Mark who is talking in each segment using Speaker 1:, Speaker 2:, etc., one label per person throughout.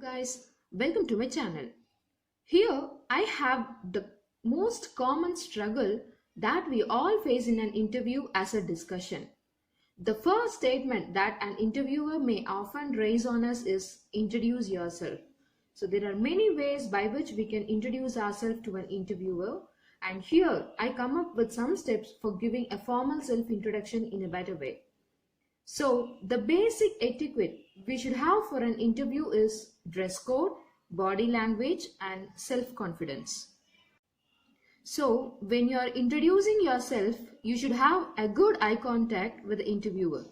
Speaker 1: guys, welcome to my channel. Here I have the most common struggle that we all face in an interview as a discussion. The first statement that an interviewer may often raise on us is introduce yourself. So there are many ways by which we can introduce ourselves to an interviewer, and here I come up with some steps for giving a formal self-introduction in a better way. So the basic etiquette we should have for an interview is dress code, body language, and self-confidence. So when you are introducing yourself, you should have a good eye contact with the interviewer.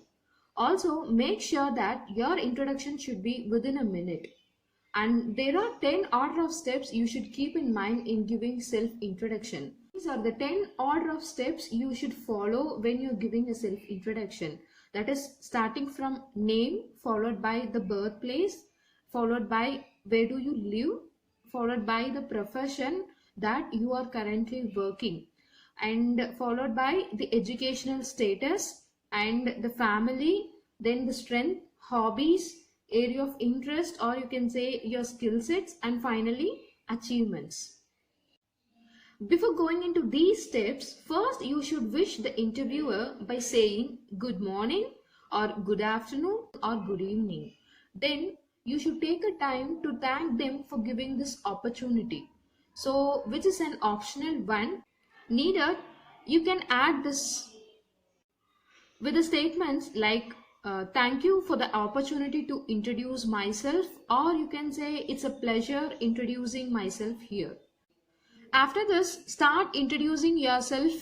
Speaker 1: Also, make sure that your introduction should be within a minute. And there are 10 order of steps you should keep in mind in giving self-introduction. These are the 10 order of steps you should follow when you're giving a self-introduction. That is starting from name, followed by the birthplace, followed by where do you live, followed by the profession that you are currently working, and followed by the educational status and the family, then the strength, hobbies, area of interest, or you can say your skill sets, and finally achievements. Before going into these steps, first you should wish the interviewer by saying good morning or good afternoon or good evening. Then you should take a time to thank them for giving this opportunity. So which is an optional one. Needed, you can add this with the statements like thank you for the opportunity to introduce myself, or you can say it's a pleasure introducing myself here. After this, start introducing yourself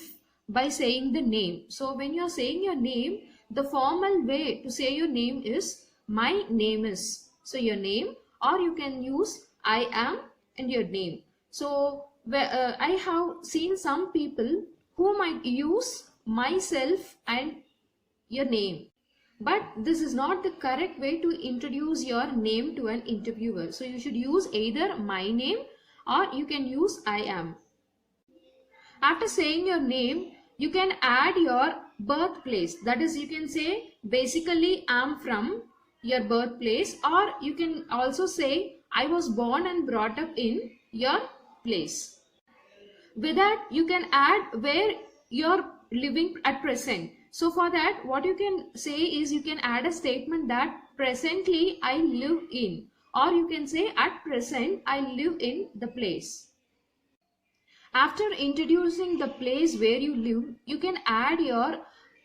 Speaker 1: by saying the name. So when you're saying your name, the formal way to say your name is my name is. So your name, or you can use I am and your name. So I have seen some people who might use myself and your name. But this is not the correct way to introduce your name to an interviewer. So you should use either my name or you can use I am. After saying your name, you can add your birthplace. That is, you can say basically I'm from your birthplace, or you can also say I was born and brought up in your place. With that, you can add where you're living at present. So for that, what you can say is you can add a statement that presently I live in, or you can say at present I live in the place. After introducing the place where you live, you can add your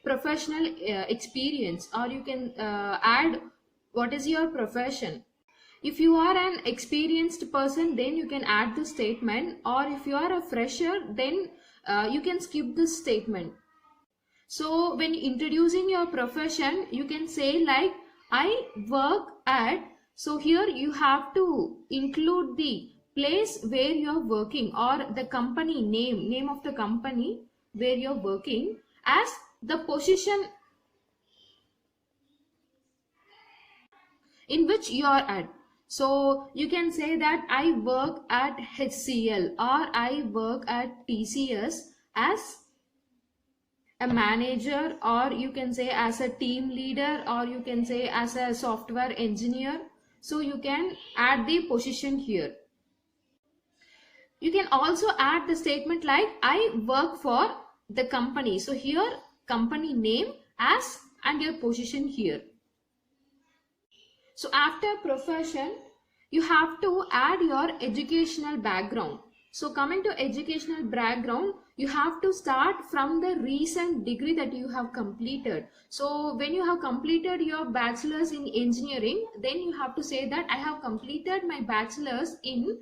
Speaker 1: professional experience, or you can add what is your profession. If you are an experienced person, then you can add the statement, or if you are a fresher, then you can skip this statement. So when introducing your profession, you can say like I work at, so here you have to include the place where you're working, or the company name of the company where you're working, as the position in which you are at. So you can say that I work at HCL, or I work at TCS as a manager, or you can say as a team leader, or you can say as a software engineer. So you can add the position here. You can also add the statement like I work for the company. So here company name as and your position here. So after profession, you have to add your educational background. So coming to educational background, you have to start from the recent degree that you have completed. So when you have completed your bachelor's in engineering, then you have to say that I have completed my bachelor's in,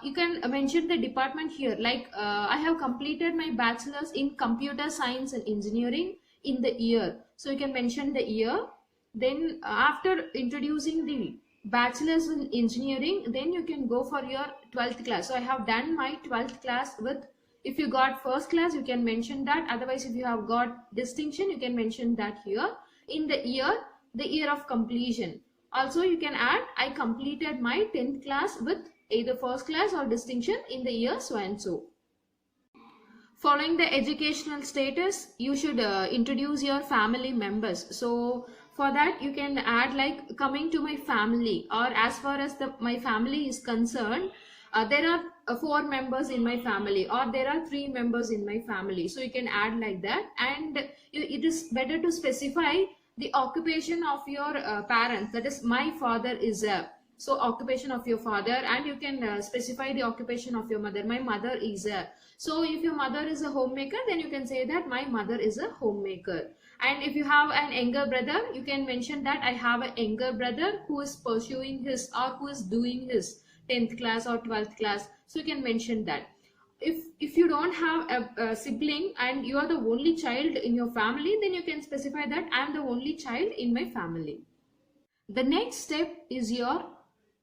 Speaker 1: you can mention the department here, like I have completed my bachelor's in computer science and engineering in the year. So you can mention the year. Then after introducing the bachelor's in engineering, then you can go for your 12th class. So I have done my 12th class with, if you got first class, you can mention that. Otherwise, if you have got distinction, you can mention that here. In the year of completion. Also, you can add I completed my 10th class with either first class or distinction in the year so and so. Following the educational status, you should introduce your family members. So For that you can add like coming to my family, or as far as my family is concerned, there are 4 members in my family, or there are 3 members in my family. So you can add like that. And it is better to specify the occupation of your parents, that is my father is a, so occupation of your father. And you can specify the occupation of your mother, my mother is a. So if your mother is a homemaker, then you can say that my mother is a homemaker. And if you have an younger brother, you can mention that I have a younger brother who is pursuing his, or who is doing his 10th class or 12th class. So you can mention that. If you don't have a sibling and you are the only child in your family, then you can specify that I am the only child in my family. The next step is your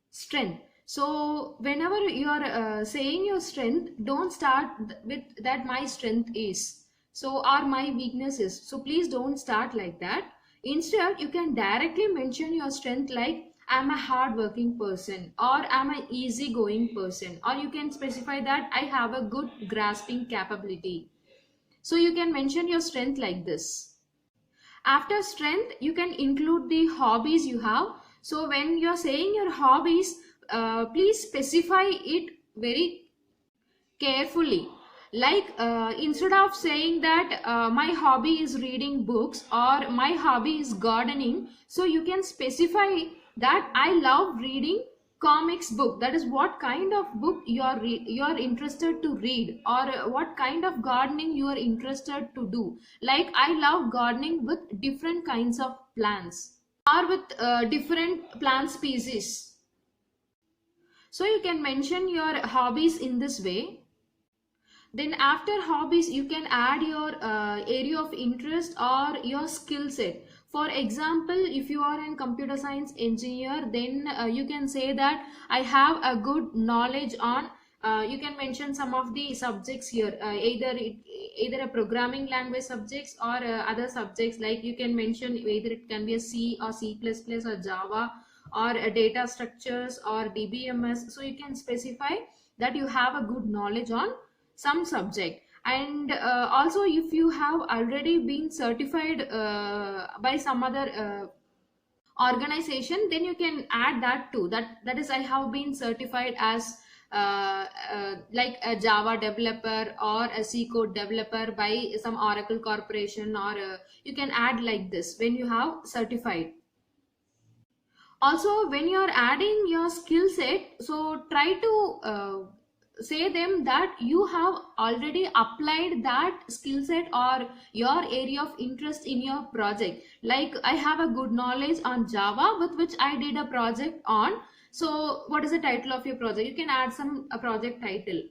Speaker 1: strength. So whenever you are saying your strength, don't start with that my strength is, so or my weakness is. So please don't start like that. Instead you can directly mention your strength, like I'm a hardworking person, or I'm an easygoing person, or you can specify that I have a good grasping capability. So you can mention your strength like this. After strength, you can include the hobbies you have. So when you're saying your hobbies, please specify it very carefully. Like instead of saying that my hobby is reading books or my hobby is gardening, so you can specify that I love reading comics book. That is what kind of book you are interested to read, or what kind of gardening you are interested to do. Like I love gardening with different kinds of plants, or with different plant species. So you can mention your hobbies in this way. Then after hobbies, you can add your area of interest or your skill set. For example, if you are a computer science engineer, then you can say that I have a good knowledge on, you can mention some of the subjects here, either a programming language subjects, or other subjects. Like you can mention either it can be a C or C++ or Java, or data structures or DBMS. So you can specify that you have a good knowledge on some subject. And also if you have already been certified by some other organization, then you can add that too, that is I have been certified as like a Java developer or a C code developer by some Oracle corporation, or you can add like this when you have certified. Also when you are adding your skill set, so try to say them that you have already applied that skill set or your area of interest in your project. Like I have a good knowledge on Java, with which I did a project on. So what is the title of your project? You can add some a project title.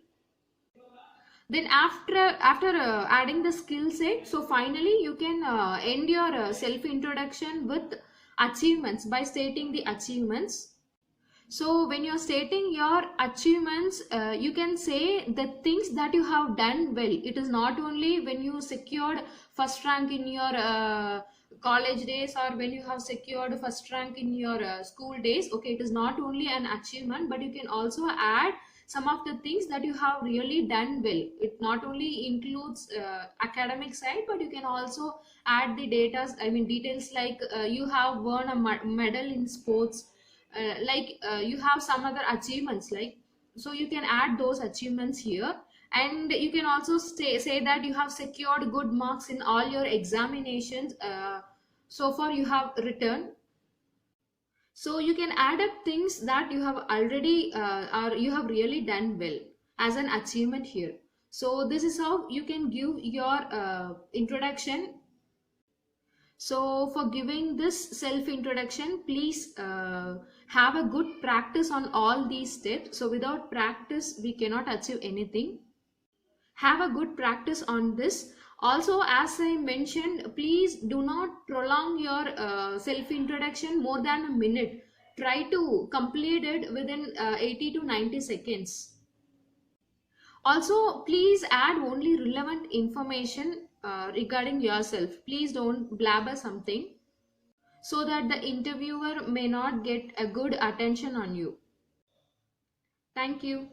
Speaker 1: Then after adding the skill set, so finally you can end your self introduction with achievements by stating the achievements. So when you're stating your achievements, you can say the things that you have done well. It is not only when you secured first rank in your college days, or when you have secured first rank in your school days. Okay, it is not only an achievement, but you can also add some of the things that you have really done well. It not only includes academic side, but you can also add the details, like you have won a medal in sports, you have some other achievements, like, so you can add those achievements here. And you can also say that you have secured good marks in all your examinations so far you have written. So you can add up things that you have already or you have really done well as an achievement here. So this is how you can give your introduction. So for giving this self introduction, please have a good practice on all these steps. So without practice, we cannot achieve anything. Have a good practice on this. Also, as I mentioned, please do not prolong your self introduction more than a minute. Try to complete it within 80 to 90 seconds. Also, please add only relevant information regarding yourself. Please don't blabber something, so that the interviewer may not get a good attention on you. Thank you.